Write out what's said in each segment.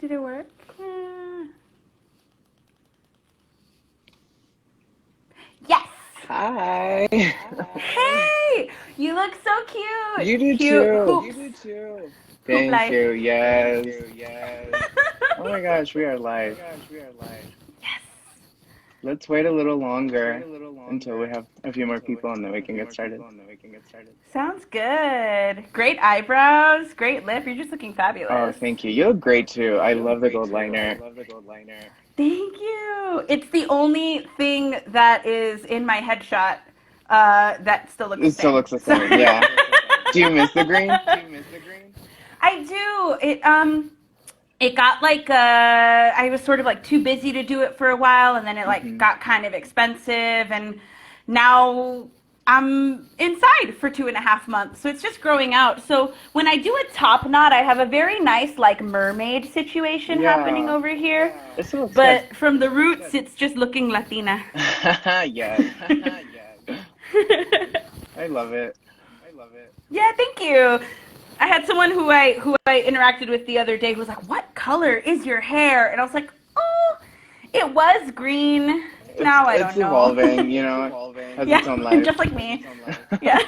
Did it work? Yeah. Yes. Hi. Hey, you look so cute. You do Cute too. hoops. Hoop Thank life. you. Yes. Oh my gosh, we are live. Yes. Let's wait a little longer until we have a few more people and then we can get started. Sounds good. Great eyebrows. Great lip. You're just looking Oh, fabulous. thank you. You look great too. I love the gold liner. Thank you. It's the only thing that is in my headshot that still looks It the still same. looks the So same. Yeah. Do you miss the green? I do. It got like I was sort of like too busy to do it for a while, and then it like Hmm. got kind of expensive, and now I'm inside for 2.5 months, so it's just growing out. So when I do a top knot, I have a very nice like mermaid situation happening Yeah. over here, It still looks good. but from the roots, it's just looking Latina. Yes. I love it. Yeah, thank you. I had someone who I interacted with the other day who was like, "What color is your hair?" And I was like, "Oh, it was green. It's Now I it's don't know." evolving, has its Yeah, own life. just like me. Yeah.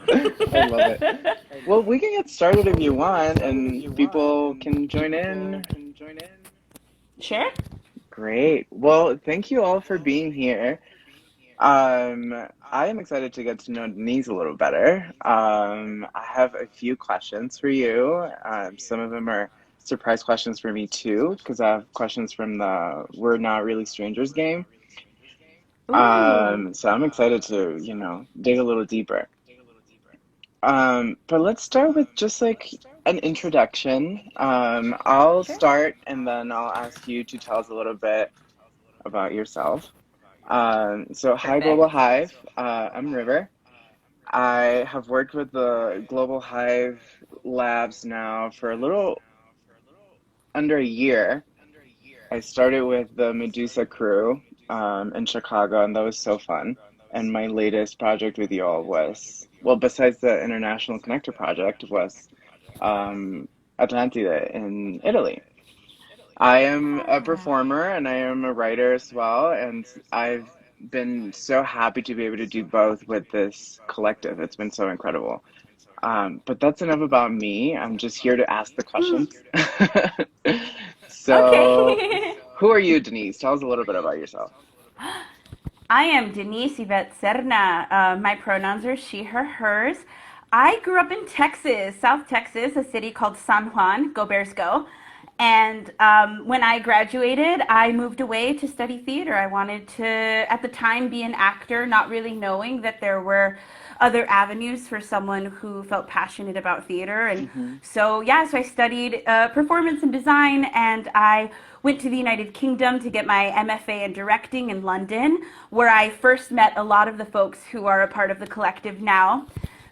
I love it. Well, we can get started if you want, and people can join in. Sure. Great. Well, thank you all for being here. I am excited to get to know Denise a little better. I have a few questions for you. Some of them are surprise questions for me too, because I have questions from the We're Not Really Strangers game. Ooh. So I'm excited to, dig a little deeper. But let's start with just like an introduction. I'll Sure. start and then I'll ask you to tell us a little bit about yourself. So hi, Global Perfect. Hive. I'm River. I have worked with the Global Hive Labs now for a little under a year. I started with the Medusa crew in Chicago, and that was so fun. And my latest project with y'all was, well, besides the International Connector project, was Atlantide in Italy. I am a performer and I am a writer as well, and I've been so happy to be able to do both with this collective. It's been so incredible. But that's enough about me. I'm just here to ask the Mm, questions. So, okay. who are you, Denise? Tell us a little bit about yourself. I am Denise Yvette Serna. My pronouns are she, her, hers. I grew up in Texas, South Texas, a city called San Juan. Go Bears, go! And when I graduated, I moved away to study theater. I wanted to, at the time, be an actor, not really knowing that there were other avenues for someone who felt passionate about theater. And Hmm. so I studied performance and design, and I went to the United Kingdom to get my MFA in directing in London, where I first met a lot of the folks who are a part of the collective now.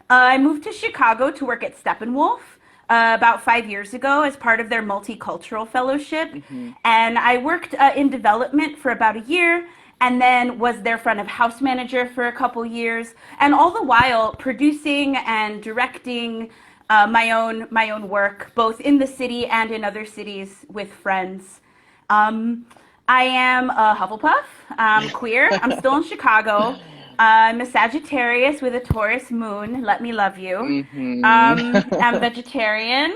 I moved to Chicago to work at Steppenwolf about 5 years ago as part of their multicultural fellowship. Hmm. And I worked in development for about a year and then was their front of house manager for a couple years. And all the while producing and directing my own work, both in the city and in other cities with friends. Um, I am a Hufflepuff. I'm queer. I'm still in Chicago. I'm a Sagittarius with a Taurus moon. Let me love you. Hmm. I'm vegetarian.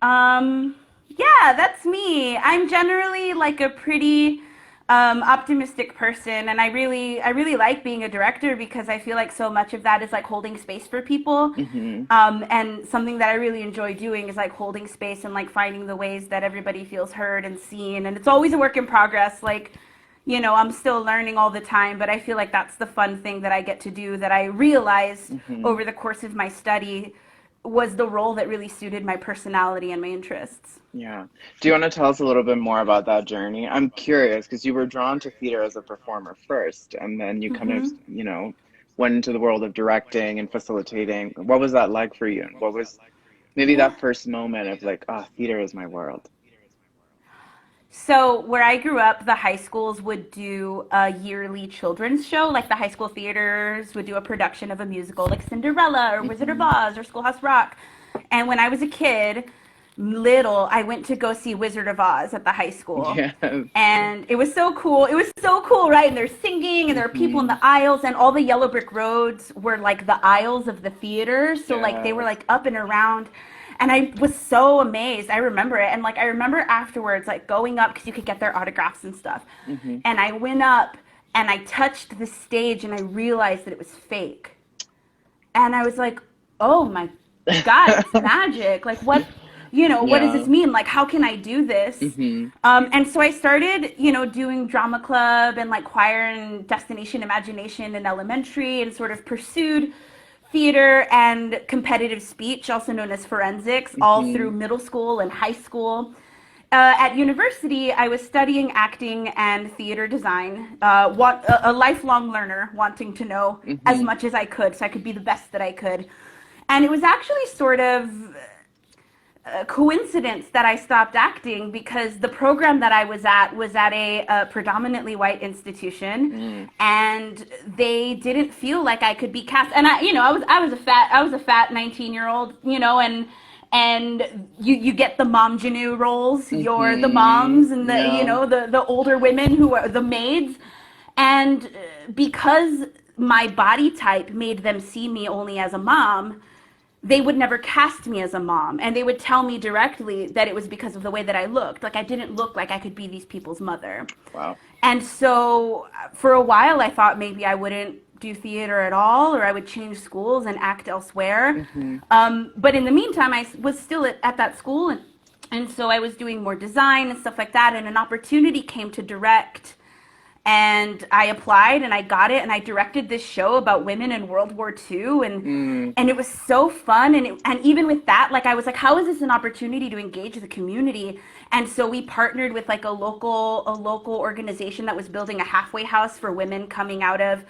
Yeah, that's me. I'm generally like a pretty optimistic person, and I really like being a director because I feel like so much of that is like holding space for people. Hmm. And something that I really enjoy doing is like holding space and like finding the ways that everybody feels heard and seen. And it's always a work in progress. I'm still learning all the time, but I feel like that's the fun thing that I get to do that I realized Hmm. over the course of my study was the role that really suited my personality and my interests. Yeah. Do you want to tell us a little bit more about that journey? I'm curious because you were drawn to theater as a performer first, and then you kind of, Hmm. went into the world of directing and facilitating. What was that like for you? And what was maybe Yeah. that first moment of like, oh, theater is my world? So where I grew up, the high schools would do a yearly children's show. Like the high school theaters would do a production of a musical like Cinderella or Wizard of Hmm. Oz or Schoolhouse Rock. And when I was a kid, little, I went to go see Wizard of Oz at the high school. Yes. And it was so cool. It was so cool, right? And they're singing and there are people in Hmm. the aisles and all the yellow brick roads were like the aisles of the theater. So like they were Yes. like up and around. And I was so amazed. I remember it. And like I remember afterwards like going up because you could get their autographs and stuff. Hmm. And I went up and I touched the stage and I realized that it was fake. And I was like, oh my God, it's magic. Like, what, what does this Yeah. mean? Like, how can I do this? Hmm. And so I started, doing drama club and like choir and Destination Imagination in elementary and sort of pursued theater and competitive speech, also known as forensics, all through Hmm. middle school and high school. At university, I was studying acting and theater design, a lifelong learner, wanting to know as Hmm. much as I could so I could be the best that I could. And it was actually sort of a coincidence that I stopped acting because the program that I was at a predominantly white institution, Mm. and they didn't feel like I could be cast. And I was a fat 19-year-old, and you get the mom Janu roles. You're the Hmm. moms and the Yeah. the older women who are the maids, and because my body type made them see me only as a mom, they would never cast me as a mom, and they would tell me directly that it was because of the way that I looked. Like I didn't look like I could be these people's mother. Wow. And so for a while I thought maybe I wouldn't do theater at all, or I would change schools and act elsewhere. Hmm. But in the meantime, I was still at that school, and so I was doing more design and stuff like that, and an opportunity came to direct, and I applied and I got it, and I directed this show about women in World War II, Mm. and it was so fun, and even with that, like I was like, how is this an opportunity to engage the community? And so we partnered with like a local organization that was building a halfway house for women coming out of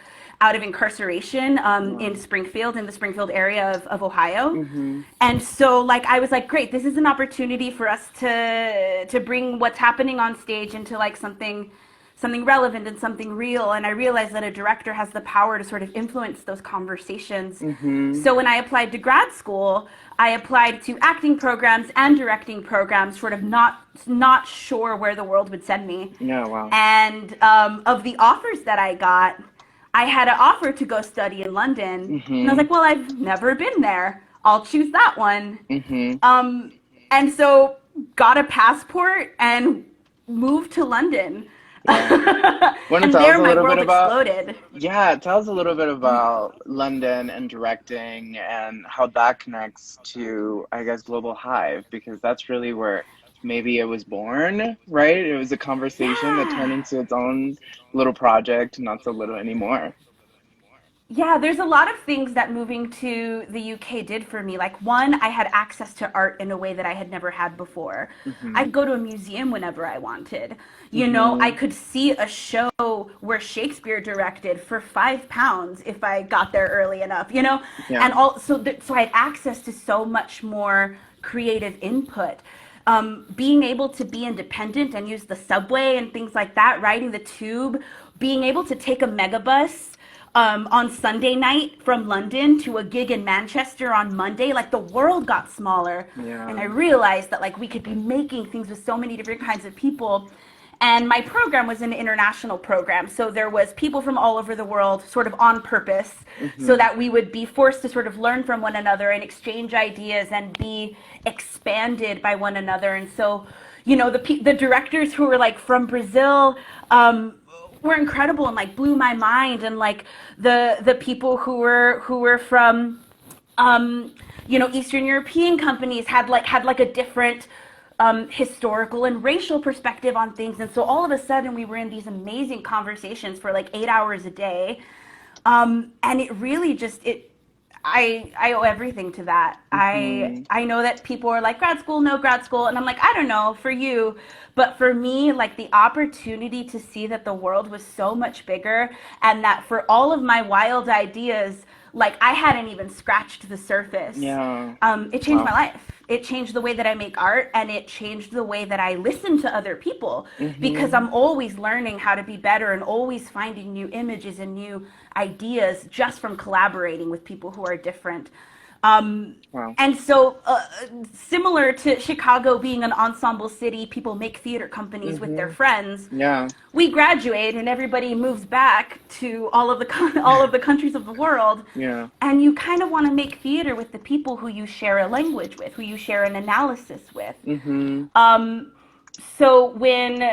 incarceration in Wow. Springfield, in the Springfield area of Ohio. Hmm. And so like I was like, great, this is an opportunity for us to bring what's happening on stage into like something relevant and something real. And I realized that a director has the power to sort of influence those conversations. Hmm. So when I applied to grad school, I applied to acting programs and directing programs, sort of not sure where the world would send me. Yeah. Wow. And of the offers that I got, I had an offer to go study in London. And I was Hmm. like, well, I've never been there. I'll choose that one. Hmm. And so got a passport and moved to London. Wow. Want to And tell us there a my little bit world about, exploded. yeah, tell us a little bit about London and directing and how that connects to, I guess, Global Hive, because that's really where maybe it was born, right? It was a conversation that turned Yeah. into its own little project, not so little anymore. Yeah, there's a lot of things that moving to the UK did for me. Like, one, I had access to art in a way that I had never had before. I Hmm. could go to a museum whenever I wanted. I Hmm. could see a show where Shakespeare directed for £5 if I got there early enough, Yeah. and so I had access to so much more creative input. Being able to be independent and use the subway and things like that, riding the tube, being able to take a megabus on Sunday night from London to a gig in Manchester on Monday, like the world got smaller. And I Yeah. realized that like we could be making things with so many different kinds of people. And my program was an international program. So there was people from all over the world sort of on purpose so Hmm. that we would be forced to sort of learn from one another and exchange ideas and be expanded by one another. And so, the directors who were like from Brazil, were incredible and like blew my mind, and like the people who were from Eastern European companies had like a different historical and racial perspective on things. And so all of a sudden we were in these amazing conversations for like 8 hours a day. And it really just it I owe everything to that. Hmm. I know that people are like grad school, no grad school, and I'm like, I don't know for you, but for me, like the opportunity to see that the world was so much bigger, and that for all of my wild ideas, like I hadn't even scratched the surface. Yeah. It changed my Wow. life. It changed the way that I make art, and it changed the way that I listen to other people, because Hmm. I'm always learning how to be better and always finding new images and new ideas just from collaborating with people who are different. Wow. And so, similar to Chicago being an ensemble city, people make theater companies with their Mm-hmm. friends. Yeah. We graduate, and everybody moves back to all of the all of the countries of the world. Yeah. And you kind of want to make theater with the people who you share a language with, who you share an analysis with. Mm-hmm. So when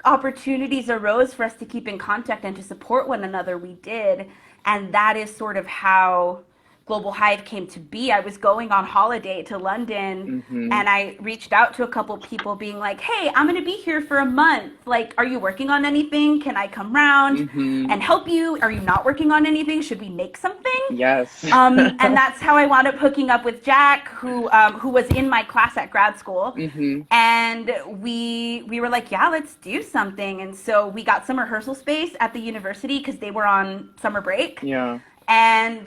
opportunities arose for us to keep in contact and to support one another, we did. And that is sort of how Global Hive came to be. I was going on holiday to London, Mm-hmm. and I reached out to a couple people being like, hey, I'm going to be here for a month. Like, are you working on anything? Can I come round Mm-hmm. and help you? Are you not working on anything? Should we make something? Yes. And that's how I wound up hooking up with Jack, who was in my class at grad school. Mm-hmm. And we were like, yeah, let's do something. And so we got some rehearsal space at the university because they were on summer break. Yeah. And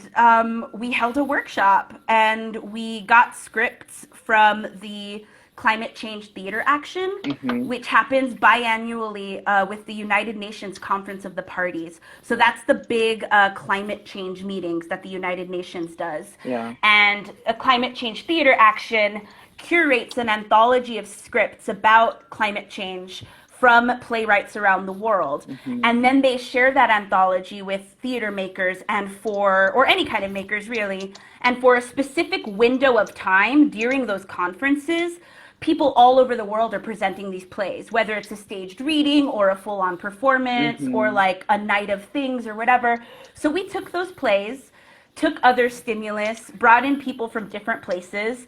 we held a workshop, and we got scripts from the Climate Change Theater Action, Mm-hmm. which happens biannually with the United Nations Conference of the Parties. So that's the big climate change meetings that the United Nations does. Yeah. And a Climate Change Theater Action curates an anthology of scripts about climate change from playwrights around the world. Mm-hmm. And then they share that anthology with theater makers or any kind of makers really. And for a specific window of time during those conferences, people all over the world are presenting these plays, whether it's a staged reading or a full-on performance or Mm-hmm. like a night of things or whatever. So we took those plays, took other stimulus, brought in people from different places,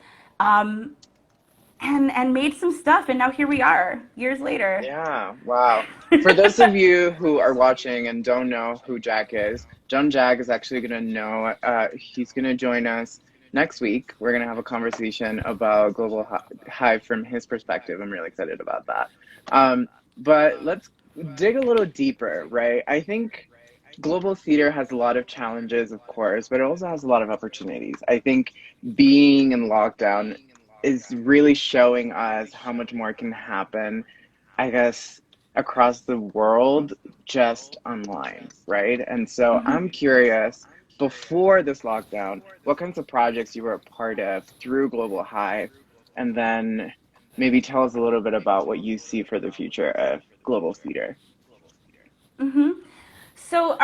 and made some stuff, and now here we are years later. Yeah, wow. For those of you who are watching and don't know who Jack is, John Jack is actually going to know. He's going to join us next week. We're going to have a conversation about Global Hive from his perspective. I'm really excited about that. But let's dig a little deeper, right? I think global theater has a lot of challenges, of course, but it also has a lot of opportunities. I think being in lockdown is really showing us how much more can happen, I guess, across the world just online, right? And so I'm curious, before this lockdown, what kinds of projects you were a part of through Global Hive, and then maybe tell us a little bit about what you see for the future of global theater. So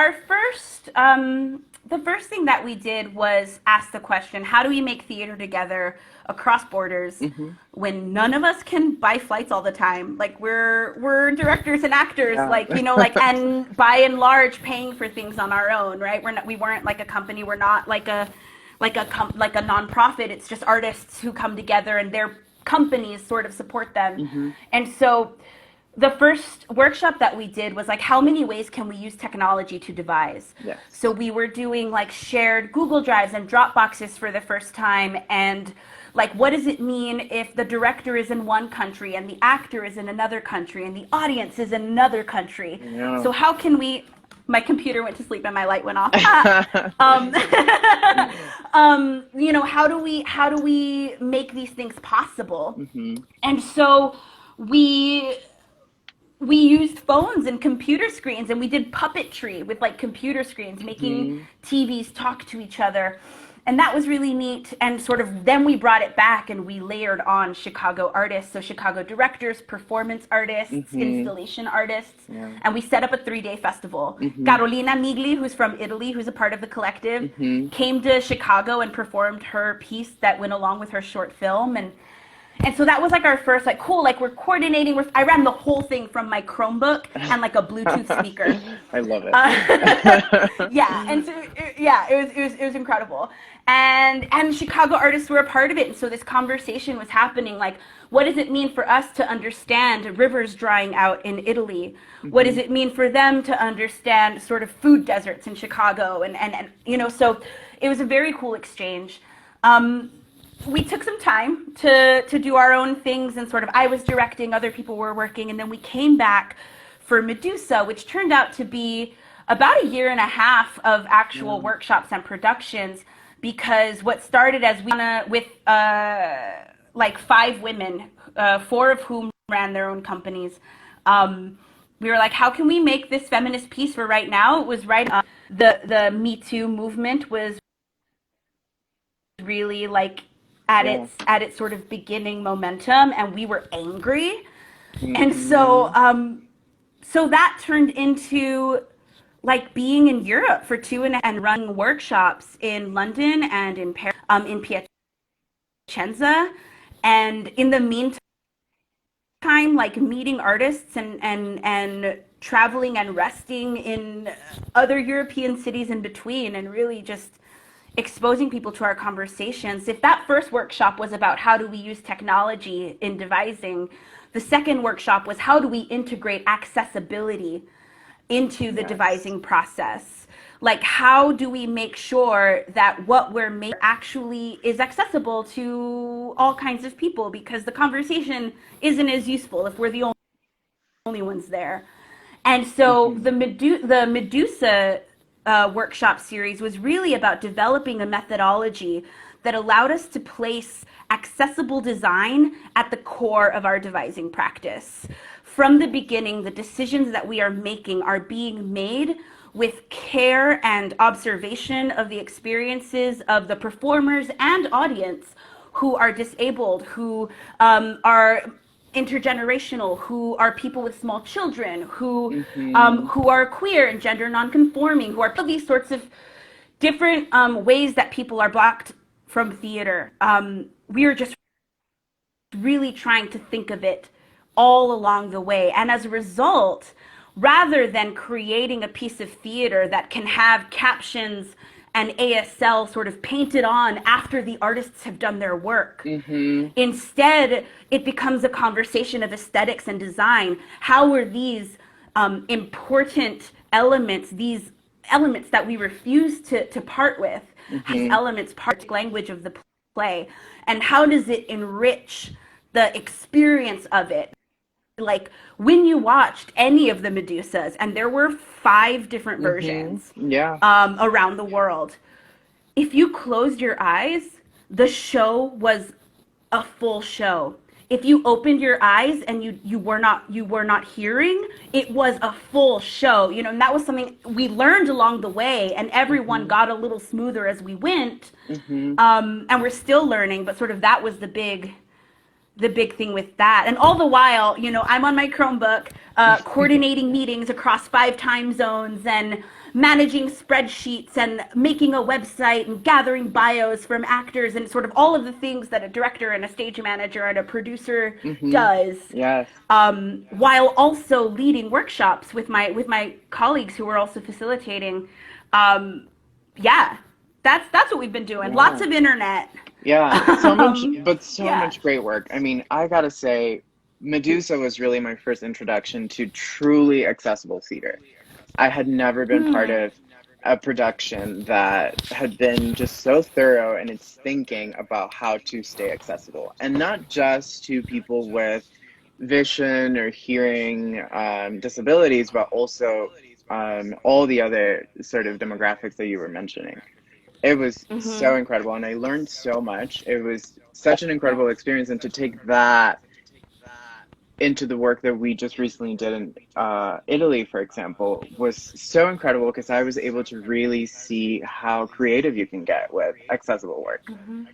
the first thing that we did was ask the question: how do we make theater together across borders Mm-hmm. when none of us can buy flights all the time? Like we're directors and actors, Yeah. like and by and large paying for things on our own, right? We weren't like a company. We're not like like a nonprofit. It's just artists who come together and their companies sort of support them, Mm-hmm. and so the first workshop that we did was like, how many ways can we use technology to devise? Yes. So we were doing like shared Google Drives and Dropboxes for the first time, and like, what does it mean if the director is in one country and the actor is in another country and the audience is in another country? Yeah. So how can we? My computer went to sleep and my light went off. How do we make these things possible? Mm-hmm. And so we used phones and computer screens, and we did puppetry with like computer screens, making Mm-hmm. TVs talk to each other. And that was really neat. And sort of then we brought it back and we layered on Chicago artists. So Chicago directors, performance artists, Mm-hmm. installation artists. Yeah. And we set up a 3-day festival. Mm-hmm. Carolina Migli, who's from Italy, who's a part of the collective, Mm-hmm. came to Chicago and performed her piece that went along with her short film. And so that was like our first, like, cool, like we're coordinating. I ran the whole thing from my Chromebook and like a Bluetooth speaker. I love it. Yeah, and so it was incredible. And Chicago artists were a part of it. And so this conversation was happening, like, what does it mean for us to understand rivers drying out in Italy? What does it mean for them to understand sort of food deserts in Chicago? And so it was a very cool exchange. We took some time to do our own things, and sort of I was directing, other people were working, and then we came back for Medusa, which turned out to be about a year and a half of actual workshops and productions, because what started as with like 5 women, 4 of whom ran their own companies. We were like, how can we make this feminist piece for right now? It was right. The Me Too movement was really like Yeah. at its sort of beginning momentum, and we were angry. And Mm-hmm. so that turned into like being in Europe for and running workshops in London and in Paris, in Piacenza, and in the meantime, like meeting artists and traveling and resting in other European cities in between, and really just exposing people to our conversations. If that first workshop was about how do we use technology in devising, the second workshop was how do we integrate accessibility into the Yes. devising process. Like, how do we make sure that what we're making actually is accessible to all kinds of people? Because the conversation isn't as useful if we're the only ones there. And so Mm-hmm. the Medusa workshop series was really about developing a methodology that allowed us to place accessible design at the core of our devising practice. From the beginning, the decisions that we are making are being made with care and observation of the experiences of the performers and audience who are disabled, who are intergenerational, who are people with small children, Mm-hmm. who are queer and gender nonconforming, who are these sorts of different ways that people are blocked from theater. We are just really trying to think of it all along the way. And as a result, rather than creating a piece of theater that can have captions and ASL sort of painted on after the artists have done their work, Mm-hmm. instead, it becomes a conversation of aesthetics and design. How are these important elements, these elements that we refuse to part with, these Mm-hmm. elements part of the language of the play, and how does it enrich the experience of it? Like when you watched any of the Medusas, and there were 5 different Mm-hmm. versions Yeah. around the world, if you closed your eyes, the show was a full show. If you opened your eyes and you were not hearing, it was a full show. You know, and that was something we learned along the way, and everyone Mm-hmm. got a little smoother as we went. Mm-hmm. And we're still learning, but sort of that was the big thing with that. And all the while, you know, I'm on my Chromebook, coordinating meetings across 5 time zones and managing spreadsheets and making a website and gathering bios from actors and sort of all of the things that a director and a stage manager and a producer Mm-hmm. does, Yes. while also leading workshops with my colleagues who are also facilitating. Yeah, that's what we've been doing. Lots Yeah. of internet. Yeah. So much, but so Yeah. much great work. I mean, I gotta say, Medusa was really my first introduction to truly accessible theater. I had never been part Mm. of a production that had been just so thorough in its thinking about how to stay accessible, and not just to people with vision or hearing disabilities, but also all the other sort of demographics that you were mentioning. It was so Mm-hmm. incredible, and I learned so much. It was such an incredible experience, and to take that into the work that we just recently did in Italy, for example, was so incredible because I was able to really see how creative you can get with accessible work. Mm-hmm.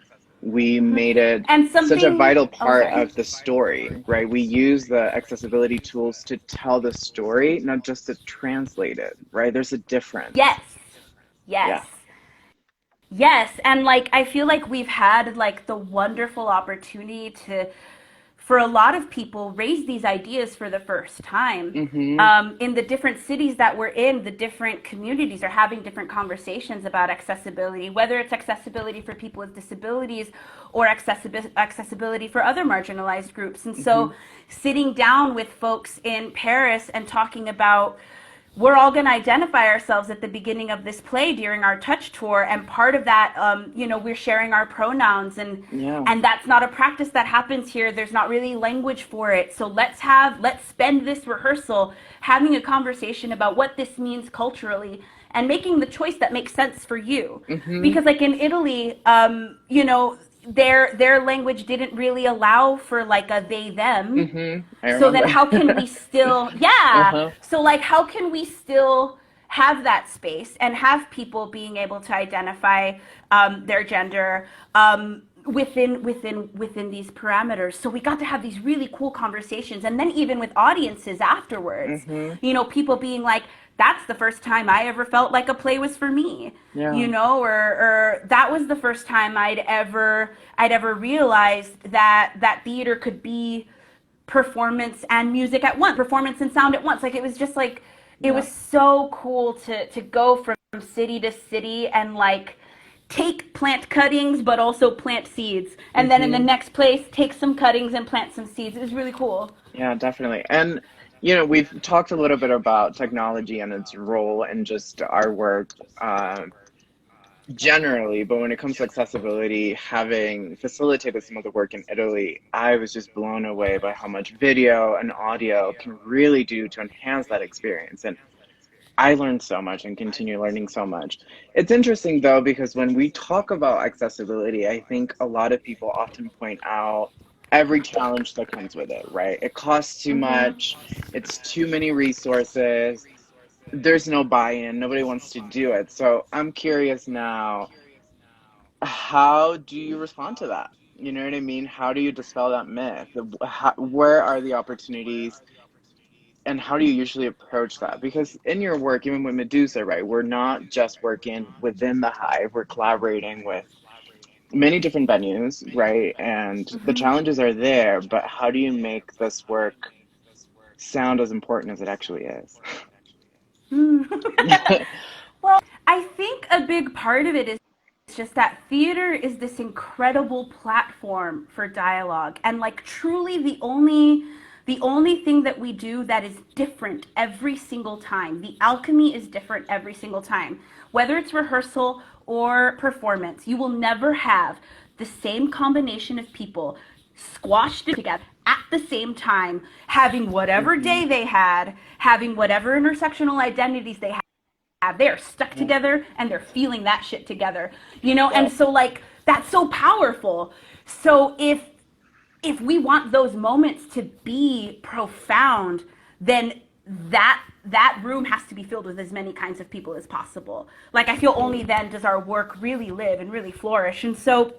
We Mm-hmm. made it And such a something. vital Oh, part sorry. of the story, right? We use the accessibility tools to tell the story, not just to translate it, right? There's a difference. Yes. Yes. Yeah. Yes, and like I feel like we've had like the wonderful opportunity to, for a lot of people, raise these ideas for the first time. Mm-hmm. In the different cities that we're in, the different communities are having different conversations about accessibility, whether it's accessibility for people with disabilities or accessibility for other marginalized groups. And Mm-hmm. so sitting down with folks in Paris and talking about, we're all going to identify ourselves at the beginning of this play during our touch tour, and part of that, you know, we're sharing our pronouns, Yeah. and that's not a practice that happens here. There's not really language for it. So let's spend this rehearsal having a conversation about what this means culturally and making the choice that makes sense for you. Mm-hmm. Because like in Italy, you know, their language didn't really allow for like a they them. Mm-hmm. I So then remember. how can we still, yeah, Uh-huh. so like how can we still have that space and have people being able to identify their gender within these parameters. So we got to have these really cool conversations, and then even with audiences afterwards, Mm-hmm. people being like, that's the first time I ever felt like a play was for me, Yeah. or that was the first time I'd ever realized that theater could be performance and music at once, performance and sound at once. Like, it was just like, it Yeah. was so cool to go from city to city and like take plant cuttings but also plant seeds, and then in the Mm-hmm. next place take some cuttings and plant some seeds. It was really cool. Yeah, definitely. And, we've talked a little bit about technology and its role in just our work generally, but when it comes to accessibility, having facilitated some of the work in Italy, I was just blown away by how much video and audio can really do to enhance that experience. And I learned so much and continue learning so much. It's interesting though, because when we talk about accessibility, I think a lot of people often point out every challenge that comes with it, right? It costs too Mm-hmm. much, it's too many resources, there's no buy-in, nobody wants to do it. So I'm curious now, how do you respond to that? You know what I mean? How do you dispel that myth? Where are the opportunities? And how do you usually approach that? Because in your work, even with Medusa, right, we're not just working within the hive, we're collaborating with many different venues, right? And the Mm-hmm. challenges are there, but how do you make this work sound as important as it actually is? Well, I think a big part of it is just that theater is this incredible platform for dialogue, and like truly the only thing that we do that is different every single time. The alchemy is different every single time. Whether it's rehearsal or performance, you will never have the same combination of people squashed together at the same time, having whatever Hmm. day they had, having whatever intersectional identities they have. They're stuck Yeah. together and they're feeling that shit together, Yeah. and so like that's so powerful. So if we want those moments to be profound, then that room has to be filled with as many kinds of people as possible. Like, I feel only Agreed. then does our work really live and really flourish. And so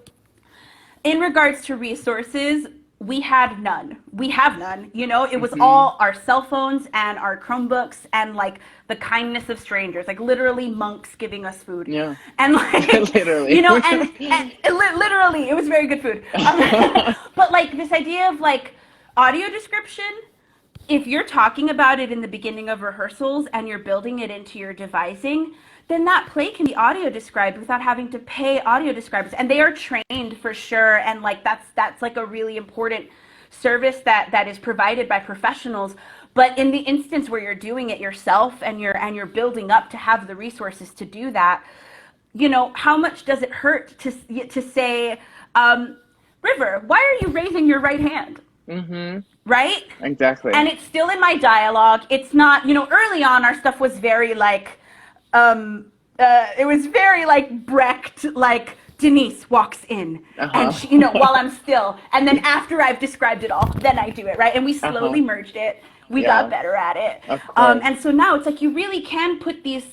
in regards to resources, we had none. We have none. It was Hmm. all our cell phones and our Chromebooks and like the kindness of strangers, like literally monks giving us food. Yeah. And like, Literally. literally, it was very good food. But like this idea of like audio description, if you're talking about it in the beginning of rehearsals and you're building it into your devising, then that play can be audio described without having to pay audio describers. And they are trained for sure. And like that's like a really important service that is provided by professionals. But in the instance where you're doing it yourself and you're building up to have the resources to do that, how much does it hurt to say, River, why are you raising your right hand? Hmm. Right? Exactly. And it's still in my dialogue. It's not, early on our stuff was very like, it was very like Brecht, like Denise walks in and Uh-huh. she, while I'm still, and then after I've described it all, then I do it, right? And we Uh-huh. slowly merged it. We got Yeah, better at it. of course. And so now it's like you really can put these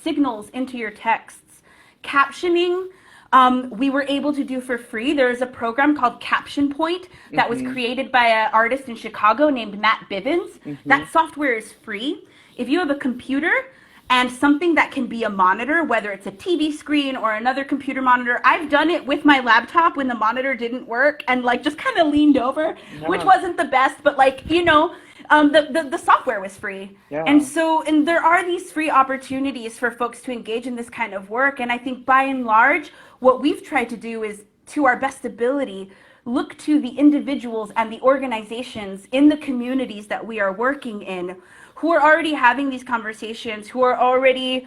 signals into your texts. Captioning, we were able to do for free. There's a program called Caption Point that was Hmm. created by an artist in Chicago named Matt Bivens. Hmm. That software is free. If you have a computer and something that can be a monitor, whether it's a TV screen or another computer monitor, I've done it with my laptop when the monitor didn't work and like just kind of leaned over, which Yeah. wasn't the best, but like, the software was free. And Yeah. so, and there are these free opportunities for folks to engage in this kind of work. And I think by and large, what we've tried to do is, to our best ability, look to the individuals and the organizations in the communities that we are working in who are already having these conversations, who already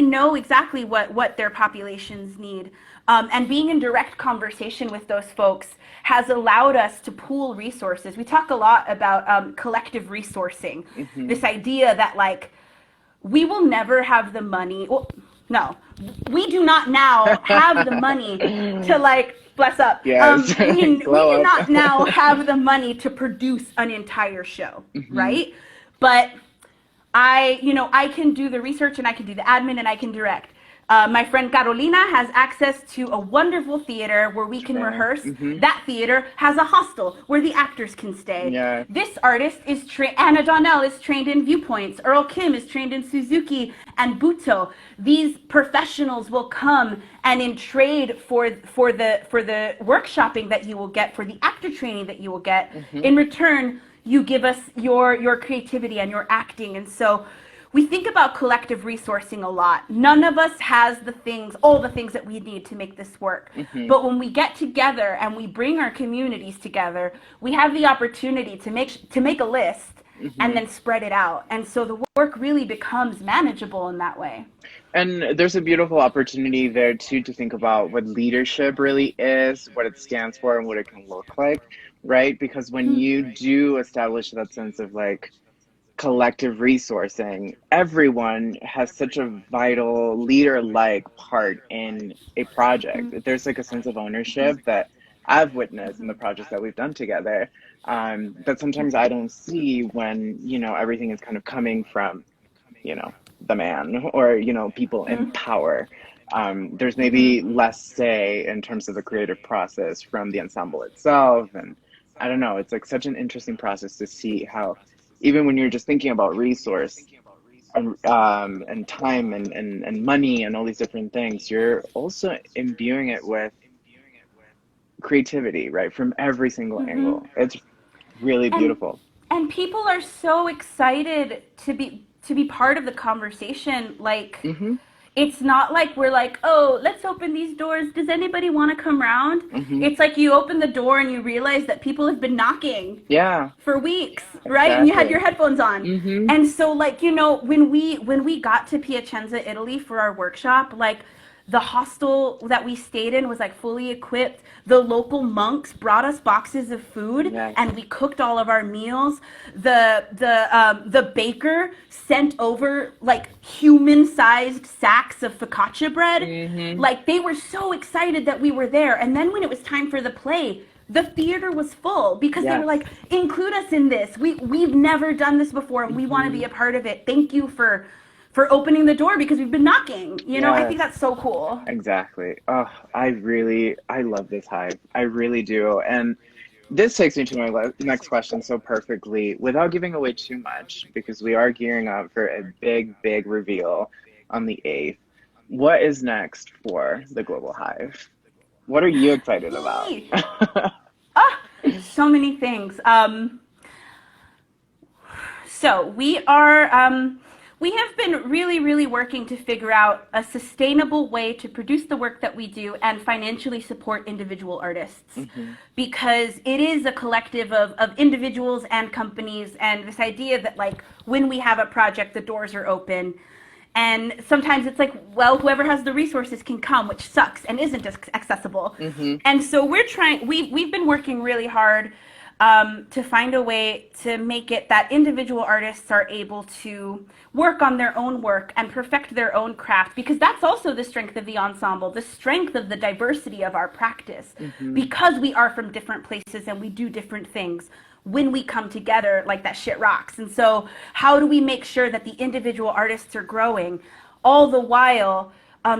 know exactly what their populations need. And being in direct conversation with those folks has allowed us to pool resources. We talk a lot about collective resourcing, Hmm. this idea that like we will never have the money. Well, no, we do not now have the money to like bless up. Yes. We do Glow not up. now have the money to produce an entire show, Hmm. right? But I can do the research and I can do the admin and I can direct. My friend Carolina has access to a wonderful theater where we can Sure. rehearse. That theater has a hostel where the actors can stay. Yeah. This artist is trained, Anna Donnell is trained in Viewpoints. Earl Kim is trained in Suzuki and Buto. These professionals will come and in trade for the workshopping that you will get, for the actor training that you will get, in return, you give us your creativity and your acting. And so we think about collective resourcing a lot. None of us has all the things that we need to make this work. But when we get together and we bring our communities together, we have the opportunity to make a list and then spread it out. And so the work really becomes manageable in that way. And there's a beautiful opportunity there too to think about what leadership really is, what it stands for, and what it can look like, right? Because when you do establish that sense of like collective resourcing, everyone has such a vital leader-like part in a project. There's like a sense of ownership that I've witnessed in the projects that we've done together, that sometimes I don't see when, everything is kind of coming from, the man or, people in power. There's maybe less say in terms of the creative process from the ensemble itself. And I don't know, it's like such an interesting process to see how, even when you're just thinking about resource and time and money and all these different things, you're also imbuing it with creativity, right? From every single angle. It's really And beautiful. and people are so excited to be part of the conversation. Like, Hmm. it's not like we're like, oh, let's open these doors. Does anybody want to come round? Hmm. It's like you open the door and you realize that people have been knocking Yeah, for weeks, right? And you had exactly. your headphones on. Hmm. And so, like, when we got to Piacenza, Italy for our workshop, like, the hostel that we stayed in was like fully equipped. The local monks brought us boxes of food Yes. and we cooked all of our meals. The baker sent over like human-sized sacks of focaccia bread. Hmm. Like, they were so excited that we were there. And then when it was time for the play, the theater was full because they were Yes. like, include us in this. We've never done this before and we want to be Hmm. a part of it. Thank you for opening the door because we've been knocking. I think Yes. that's so cool. Exactly. Oh, I love this hive. I really do. And this takes me to my next question so perfectly, without giving away too much, because we are gearing up for a big, big reveal on the 8th. What is next for the Global Hive? What are you excited about? Yee! Ah, so many things. So we have been really, really working to figure out a sustainable way to produce the work that we do and financially support individual artists. Hmm. Because it is a collective of individuals and companies, and this idea that, like, when we have a project, the doors are open. And sometimes it's like, well, whoever has the resources can come, which sucks and isn't accessible. Hmm. And so we've been working really hard to find a way to make it that individual artists are able to work on their own work and perfect their own craft, because that's also the strength of the ensemble, the strength of the diversity of our practice, Hmm. because we are from different places and we do different things. When we come together, like, that shit rocks. And so how do we make sure that the individual artists are growing, all the while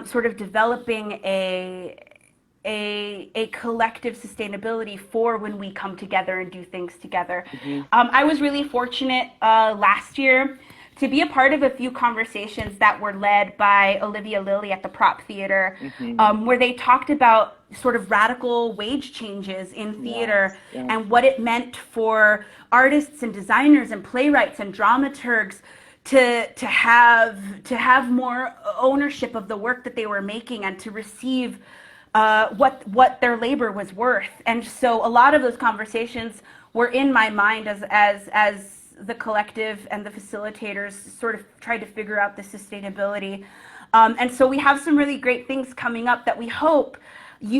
sort of developing a collective sustainability for when we come together and do things together. Hmm. I was really fortunate last year to be a part of a few conversations that were led by Olivia Lilly at the Prop Theater, Hmm. where they talked about sort of radical wage changes in Yes. theater Yes. and what it meant for artists and designers and playwrights and dramaturgs to have more ownership of the work that they were making and to receive what their labor was worth. And so a lot of those conversations were in my mind as the collective and the facilitators sort of tried to figure out the sustainability. And so we have some really great things coming up that we hope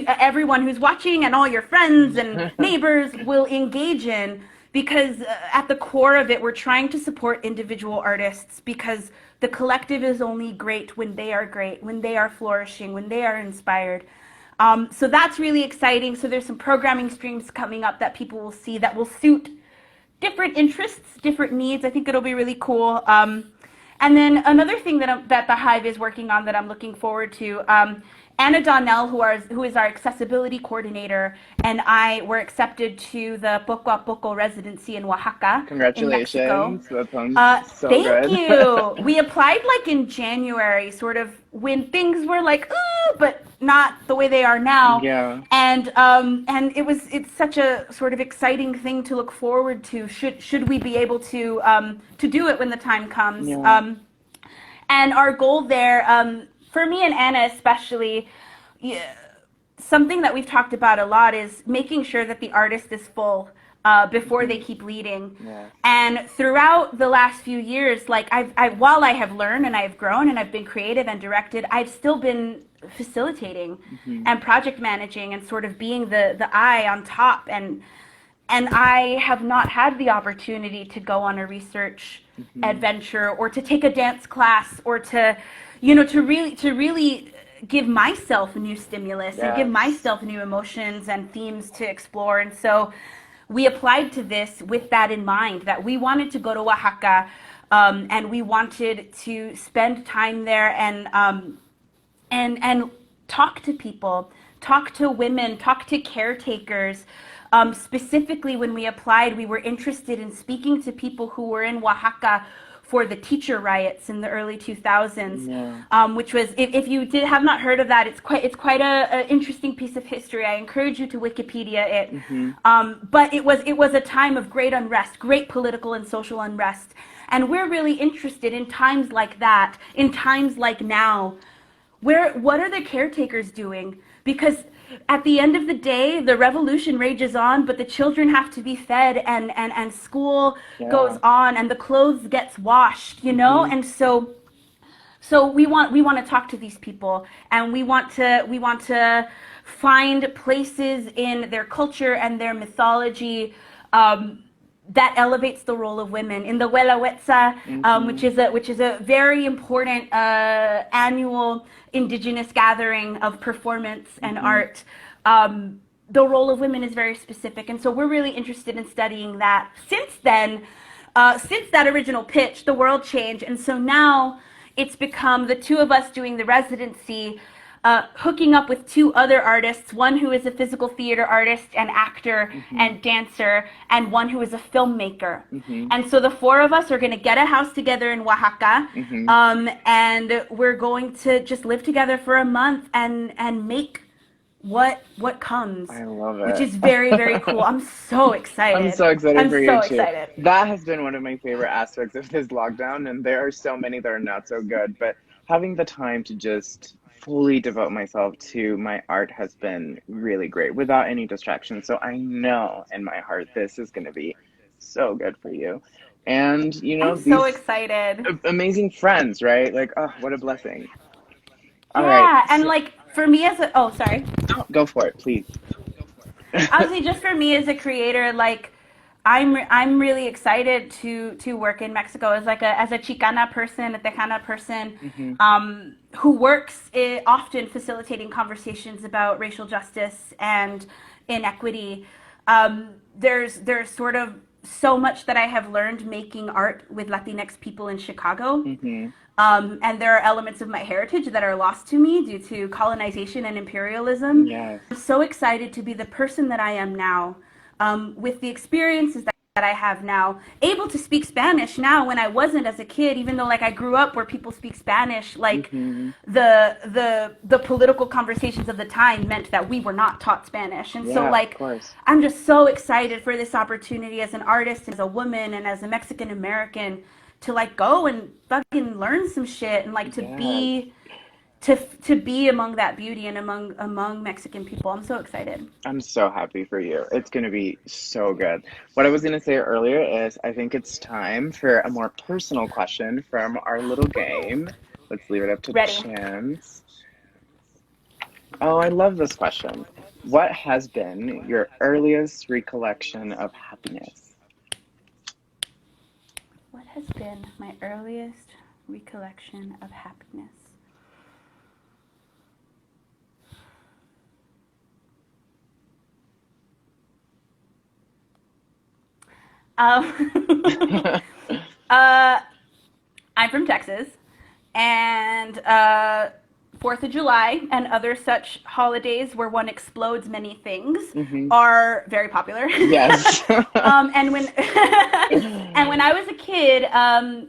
everyone who's watching and all your friends and neighbors will engage in, because at the core of it, we're trying to support individual artists, because the collective is only great, when they are flourishing, when they are inspired. So that's really exciting. So there's some programming streams coming up that people will see that will suit different interests, different needs. I think it'll be really cool. And then another thing that the Hive is working on that I'm looking forward to, Anna Donnell, who is our accessibility coordinator, and I were accepted to the Poco a Poco residency in Oaxaca in Mexico. Congratulations. That sounds so Thank good. you. We applied like in January, sort of when things were like, ooh, but not the way they are now. Yeah. And it's such a sort of exciting thing to look forward to. Should we be able to do it when the time comes? Yeah. And our goal there, for me and Anna especially, yeah, something that we've talked about a lot is making sure that the artist is full before they keep leading. Yes. And throughout the last few years, like while I have learned and I've grown and I've been creative and directed, I've still been facilitating and project managing and sort of being the eye on top. And I have not had the opportunity to go on a research adventure or to take a dance class or to, to really give myself new stimulus and give Yes. myself new emotions and themes to explore. And so we applied to this with that in mind, that we wanted to go to Oaxaca, and we wanted to spend time there and talk to people, talk to women, talk to caretakers. Specifically, when we applied, we were interested in speaking to people who were in Oaxaca for the teacher riots in the early 2000s, which was, if you have not heard of that, it's quite a interesting piece of history. I encourage you to Wikipedia it. But it was a time of great unrest, great political and social unrest, and we're really interested in times like that, in times like now. What are the caretakers doing? Because at the end of the day, the revolution rages on, but the children have to be fed, and school goes on, and the clothes gets washed, and so we want to talk to these people, and we want to find places in their culture and their mythology that elevates the role of women in the Huelawetza, which is a very important annual indigenous gathering of performance and art. The role of women is very specific, and so we're really interested in studying that. Since then, since that original pitch, the world changed, and so now it's become the two of us doing the residency, hooking up with two other artists, one who is a physical theater artist and actor and dancer, and one who is a filmmaker. And so the four of us are going to get a house together in Oaxaca, and we're going to just live together for a month and make what comes. I love it. Which is very, very cool. I'm so excited. I'm so excited for you too. Excited. That has been one of my favorite aspects of this lockdown, and there are so many that are not so good, but having the time to just fully devote myself to my art has been really great without any distractions. So I know in my heart this is going to be so good for you. And I'm so excited. Amazing friends, right? Like, oh, what a blessing. All yeah, right. and like for me sorry. Go for it, please. Honestly, just for me as a creator, like I'm really excited to work in Mexico as a Chicana person, a Tejana person, who works often facilitating conversations about racial justice and inequity. There's sort of so much that I have learned making art with Latinx people in Chicago. And there are elements of my heritage that are lost to me due to colonization and imperialism. Yes. I'm so excited to be the person that I am now, with the experiences that I have now, able to speak Spanish now when I wasn't as a kid, even though like I grew up where people speak Spanish, like the political conversations of the time meant that we were not taught Spanish. And so like I'm just so excited for this opportunity as an artist, as a woman, and as a Mexican American to like go and fucking learn some shit and like to be among that beauty and among Mexican people. I'm so excited. I'm so happy for you. It's going to be so good. What I was going to say earlier is I think it's time for a more personal question from our little game. Let's leave it up to chance. Oh, I love this question. What has been your earliest recollection of happiness? What has been my earliest recollection of happiness? I'm from Texas, and 4th of July and other such holidays where one explodes many things Hmm. are very popular. Yes. And when and when I was a kid,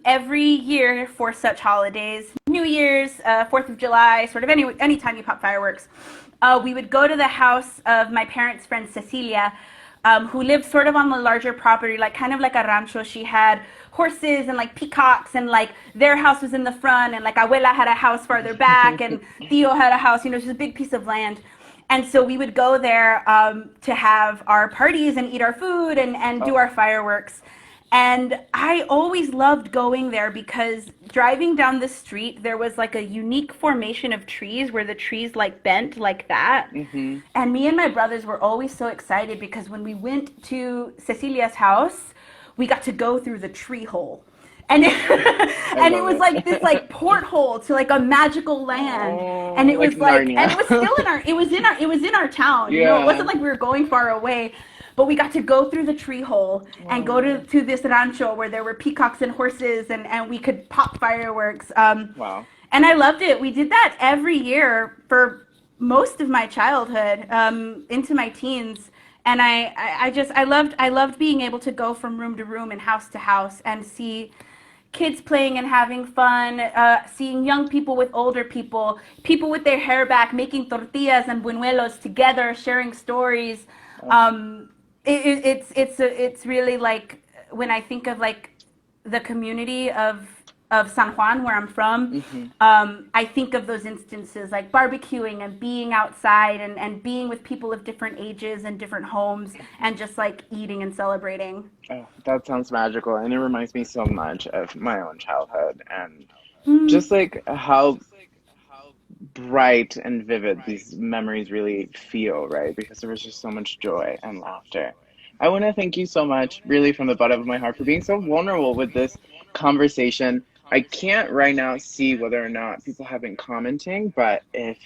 every year for such holidays, New Year's, 4th of July, sort of any time you pop fireworks, we would go to the house of my parents' friend Cecilia, who lived sort of on the larger property, like kind of like a rancho. She had horses and like peacocks, and like their house was in the front, and like abuela had a house farther back, and Theo had a house. It's just a big piece of land. And so we would go there to have our parties and eat our food and do Oh, our fireworks. And I always loved going there because driving down the street, there was like a unique formation of trees where the trees like bent like that. hmm. And me and my brothers were always so excited because when we went to Cecilia's house, we got to go through the tree hole. And it, I and it love was it. like this like porthole to like a magical land. And Oh, it like was like, and Narnia. it was still in our, it was in our town. It Yeah. wasn't like we were going far away. But we got to go through the tree hole and go Oh, to this rancho where there were peacocks and horses, and we could pop fireworks. wow. And I loved it. We did that every year for most of my childhood, into my teens. And I loved being able to go from room to room and house to house and see kids playing and having fun, seeing young people with older people, people with their hair back, making tortillas and buñuelos together, sharing stories. Oh, Um, it's really like when I think of like the community of San Juan, where I'm from, hmm. I think of those instances like barbecuing and being outside and being with people of different ages and different homes and just like eating and celebrating. Oh, that sounds magical, and it reminds me so much of my own childhood and Mm. just like how bright and vivid these memories really feel, right? Because there was just so much joy and laughter. I want to thank you so much, really from the bottom of my heart, for being so vulnerable with this conversation. I can't right now see whether or not people have been commenting, but if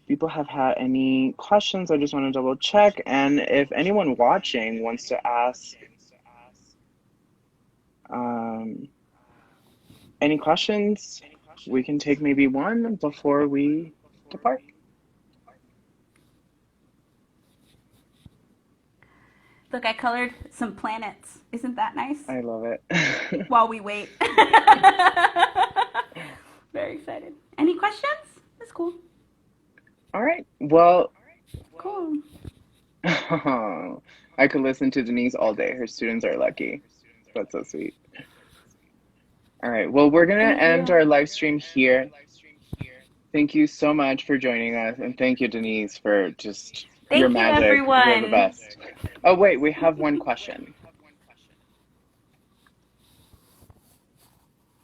people have had any questions, I just want to double check. And if anyone watching wants to ask um, any questions, we can take maybe one before we depart. Look, I colored some planets. Isn't that nice? I love it. While we wait. Very excited. Any questions? That's cool. All right. Well, Cool. I could listen to Denise all day. Her students are lucky. That's so sweet. All right. Well, we're going to Thank end you. our live stream here. Thank you so much for joining us. And thank you, Denise, for just your Thank you, magic. You're the everyone. best. Oh, wait. We have one question,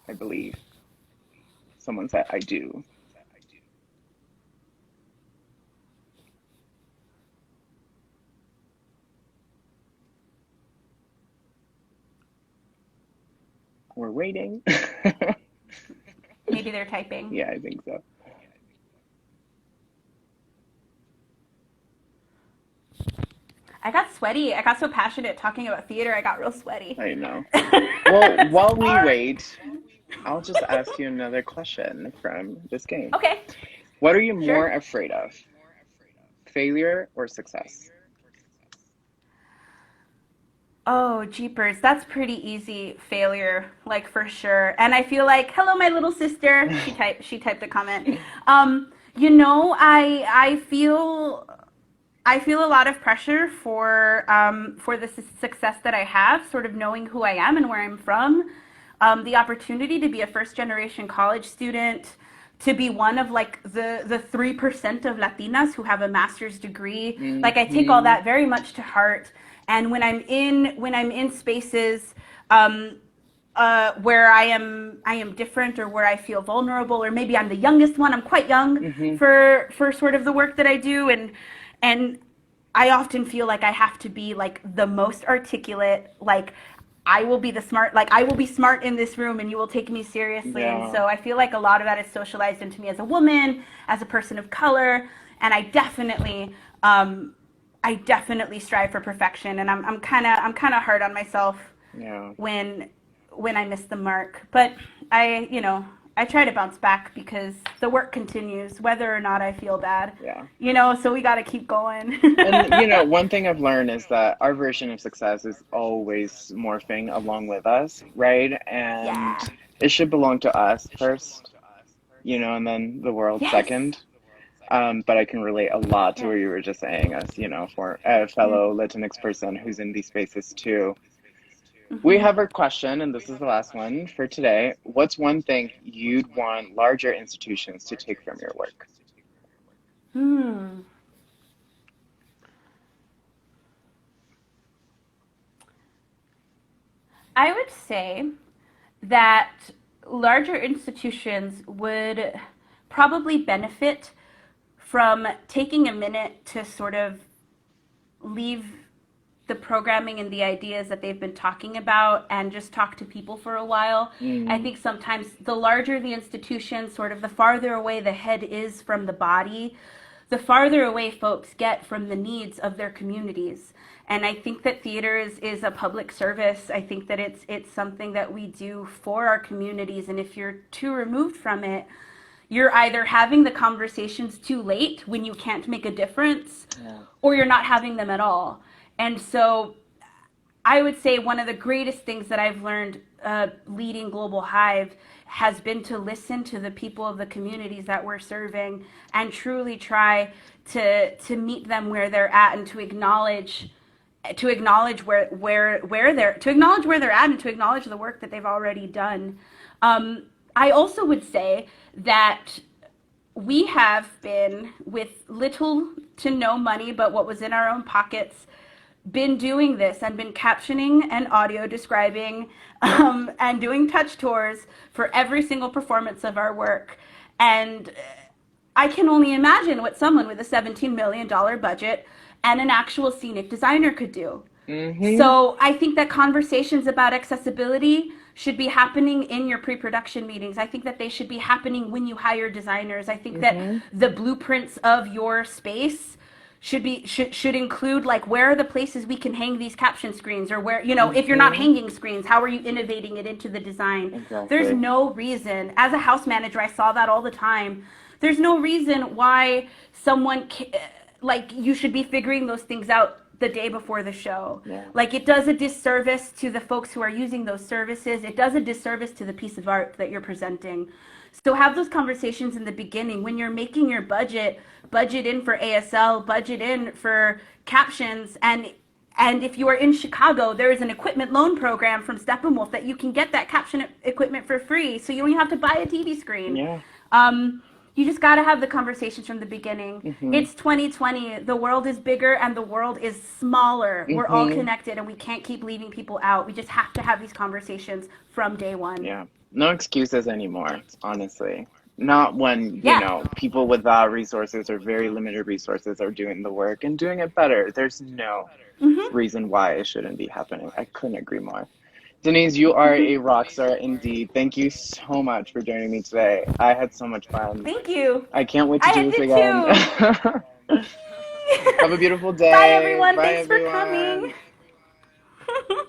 I believe. Someone said, I do. We're waiting. Maybe they're typing. Yeah, I think so. I got sweaty. I got so passionate talking about theater. I got real sweaty. I know. Well, while we Sorry. wait, I'll just ask you another question from this game. Okay, What are you more sure. afraid of? Failure or success? Oh, jeepers. That's pretty easy. Failure, like for sure. And I feel like, hello, my little sister. She typed a comment. I feel a lot of pressure for the success that I have, sort of knowing who I am and where I'm from. The opportunity to be a first generation college student, to be one of like the 3% of Latinas who have a master's degree. Like I take all Hmm. that very much to heart. And when I'm in spaces where I am different, or where I feel vulnerable, or maybe I'm the youngest one. I'm quite young Hmm. for sort of the work that I do, and I often feel like I have to be like the most articulate, like I will be smart in this room and you will take me seriously. And Yeah. so I feel like a lot of that is socialized into me as a woman, as a person of color, and I definitely strive for perfection, and I'm kind of hard on myself Yeah. when when I miss the mark. But I try to bounce back because the work continues, whether or not I feel bad. Yeah. So we got to keep going. And one thing I've learned is that our version of success is always morphing along with us, right? And Yeah. it should belong to us first, and then the world Yes. second. But I can relate a lot to Yeah. what you were just saying, as for a Yeah. fellow Latinx person who's in these spaces too. We Hmm. have a question, and this is the last one for today. What's one thing you'd want larger institutions to take from your work? Hmm. I would say that larger institutions would probably benefit from taking a minute to sort of leave the programming and the ideas that they've been talking about and just talk to people for a while. I Mm, think sometimes the larger the institution, sort of the farther away the head is from the body, the farther away folks get from the needs of their communities. And I think that theater is a public service. I think that it's something that we do for our communities. And if you're too removed from it, you're either having the conversations too late when you can't make a difference, yeah. or you're not having them at all. And so I would say one of the greatest things that I've learned leading Global Hive has been to listen to the people of the communities that we're serving and truly try to meet them where they're at and to acknowledge where they're at and to acknowledge the work that they've already done. I also would say that we have been, with little to no money but what was in our own pockets, been doing this and been captioning and audio describing and doing touch tours for every single performance of our work. And I can only imagine what someone with a $17 million budget and an actual scenic designer could do. Mm-hmm. So I think that conversations about accessibility should be happening in your pre-production meetings. I think that they should be happening when you hire designers. I think that Mm-hmm. the blueprints of your space should include, like, where are the places we can hang these caption screens, or where, if you're not Mm-hmm. hanging screens, how are you innovating it into the design? There's Exactly. no reason, as a house manager, I saw that all the time. There's no reason why like, you should be figuring those things out the day before the show. Yeah. Like, it does a disservice to the folks who are using those services. It does a disservice to the piece of art that you're presenting. So have those conversations in the beginning when you're making your budget in for ASL, budget in for captions, and if you are in Chicago, there is an equipment loan program from Steppenwolf that you can get that caption equipment for free, so you don't even have to buy a TV screen. Yeah. You just got to have the conversations from the beginning. Mm-hmm. It's 2020. The world is bigger and the world is smaller. We're all Mm-hmm. connected and we can't keep leaving people out. We just have to have these conversations from day one. Yeah. No excuses anymore, honestly. Not when, Yeah. people without resources or very limited resources are doing the work and doing it better. There's no Hmm. reason why it shouldn't be happening. I couldn't agree more. Denise, you are Hmm. a rock star indeed. Thank you so much for joining me today. I had so much fun. Thank you. I can't wait to I do this did again. too. Have a beautiful Bye, day. everyone. Bye, Thanks for coming. everyone.